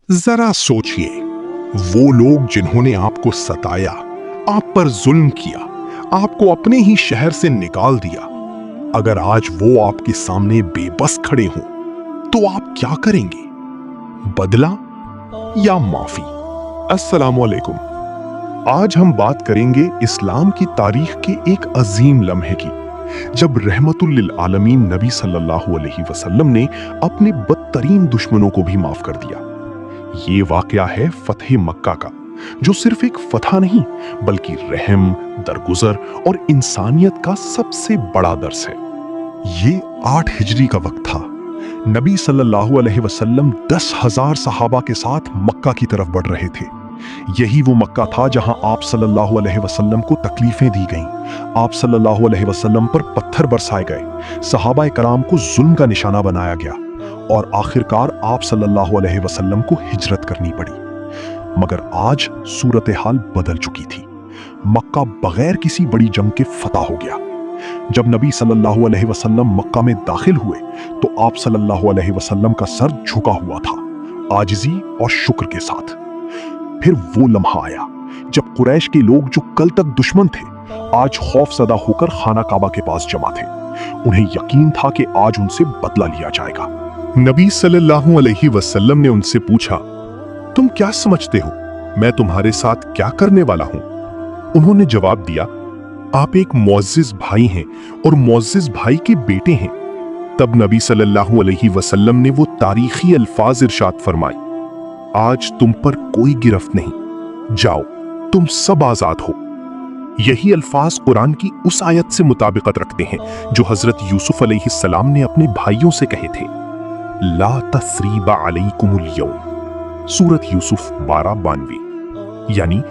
जरा सोचिए, वो लोग जिन्होंने आपको सताया, आप पर जुल्म किया, आपको अपने ही शहर से निकाल दिया, अगर आज वो आपके सामने बेबस खड़े हों, तो आप क्या करेंगे? बदला या माफी? अस्सलामु अलैकुम। आज हम बात करेंगे इस्लाम की तारीख के एक अजीम लम्हे की, जब रहमतुल लिल आलमीन नबी सल्लल्लाहु अलैहि वसल्लम ने अपने बदतरीन दुश्मनों को भी माफ कर दिया। ये वाकया है फतह मक्का का, जो सिर्फ एक फतह नहीं बल्कि रहम, दरगुजर और इंसानियत का सबसे बड़ा दर्स है। ये 8 हिजरी का वक्त था। नबी सल्लल्लाहु अलैहि वसल्लम 10,000 सहाबा के साथ मक्का की तरफ बढ़ रहे थे। यही वो मक्का था जहां आप सल्लल्लाहु अलैहि वसल्लम को तकलीफें दी गईं, आप सल्लल्लाहु अलैहि वसल्लम पर पत्थर बरसाए गए, सहाबा कराम को जुल्म का निशाना बनाया गया और आखिरकार आप सल्लल्लाहु अलैहि वसल्लम को हिजरत करनी पड़ी। मगर आज सूरत हाल बदल चुकी थी। मक्का बगैर किसी बड़ी जंग के फतह हो गया। जब नबी सल्लल्लाहु अलैहि वसल्लम मक्का में दाखिल हुए तो आप सल्लल्लाहु अलैहि वसल्लम का सर झुका हुआ था, आजिजी और शुक्र के साथ। फिर वो लम्हा आया जब कुरैश के लोग जो कल तक दुश्मन थे, आज खौफजदा होकर खाना काबा के पास जमा थे। उन्हें यकीन था कि आज उनसे बदला लिया जाएगा। नबी सल्लल्लाहु अलैहि वसल्लम ने उनसे पूछा, तुम क्या समझते हो मैं तुम्हारे साथ क्या करने वाला हूं? उन्होंने जवाब दिया, आप एक मुअज़्ज़िज़ भाई हैं और मुअज़्ज़िज़ भाई के बेटे हैं। तब नबी सल्लल्लाहु अलैहि वसल्लम ने वो तारीखी अल्फाज इरशाद फरमाए, आज तुम पर कोई गिरफ्त नहीं, जाओ तुम सब आजाद हो। यही अल्फाज कुरान की उस आयत से मुताबिकत रखते हैं जो हजरत यूसुफ अलैहिस्सलाम ने अपने भाइयों से कहे थे, ला तस्रीबा अलैकुमुल यौम, सूरत यूसुफ 12:92, यानी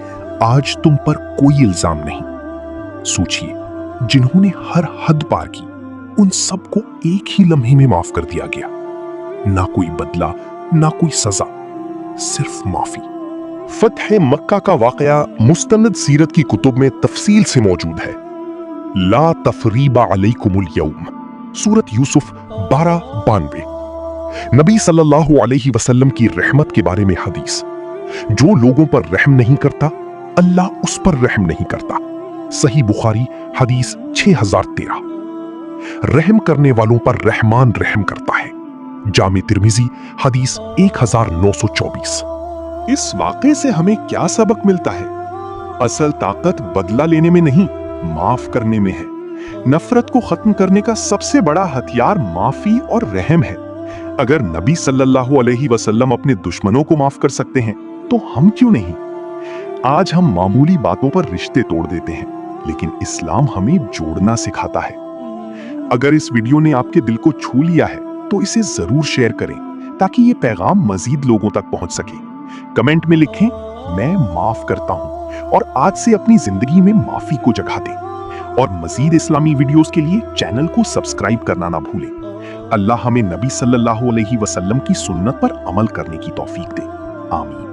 आज तुम पर कोई इल्जाम नहीं। सोचिए, जिन्होंने हर हद पार की, उन सबको एक ही लम्हे में माफ कर दिया गया। ना कोई बदला, ना कोई सजा, सिर्फ माफी। फतह मक्का का वाकया मुस्तनद सीरत की कुतुब में तफसील से मौजूद है। ला तफरीबा अलैकुमुल यौम, सूरत यूसुफ 12:92। नबी सल्लल्लाहु अलैहि वसल्लम की रहमत के बारे में हदीस, जो लोगों पर रहम नहीं करता, अल्लाह उस पर रहम नहीं करता। सही बुखारी हदीस 6013। रहम करने वालों पर रहमान रहम करता है। जामे तिर्मिजी हदीस 1924। इस वाक़े से हमें क्या सबक मिलता है? असल ताकत बदला लेने में नहीं, माफ करने में है। नफरत को खत्म करने का सबसे बड़ा हथियार माफी और रहम है। अगर नबी सल्लल्लाहु अलैहि वसल्लम अपने दुश्मनों को माफ कर सकते हैं, तो हम क्यों नहीं? आज हम मामूली बातों पर रिश्ते तोड़ देते हैं, लेकिन इस्लाम हमें जोड़ना सिखाता है। अगर इस वीडियो ने आपके दिल को छू लिया है तो इसे जरूर शेयर करें ताकि ये पैगाम मजीद लोगों तक पहुंच सके। कमेंट में लिखें, मैं माफ करता हूं, और आज से अपनी जिंदगी में माफी को जगह दें। और मजीद इस्लामी वीडियोस के लिए चैनल को सब्सक्राइब करना ना भूलें। अल्लाह हमें नबी सल्लल्लाहु अलैहि वसल्लम की सुन्नत पर अमल करने की तौफीक दे। आमीन।